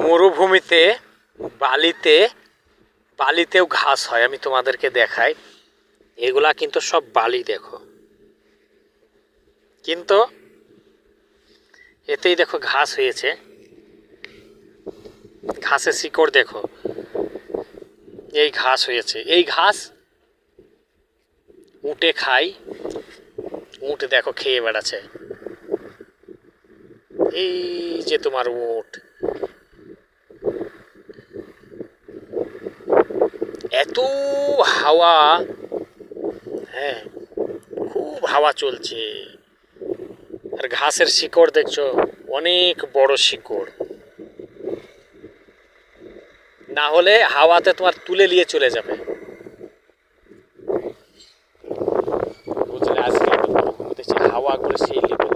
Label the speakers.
Speaker 1: মরুভূমিতে বালিতে বালিতেও ঘাস হয়। আমি তোমাদেরকে দেখাই। এগুলা কিন্তু সব বালি, দেখো, কিন্তু এতেই দেখো ঘাস হয়েছে। ঘাসের শিকড় দেখো, এই ঘাস হয়েছে। এই ঘাস উটে খায়। উট দেখো খেয়ে বেড়াচ্ছে। এই যে তোমার উট, এত হাওয়া, হ্যাঁ, খুব হাওয়া চলছে। আর ঘাসের শিকড় দেখছো, অনেক বড় শিকড়। না হলে হাওয়াতে তোমার তুলে নিয়ে চলে যাবে। বুঝলে, আজকে দেখছি হাওয়া করে সেই লেভেল।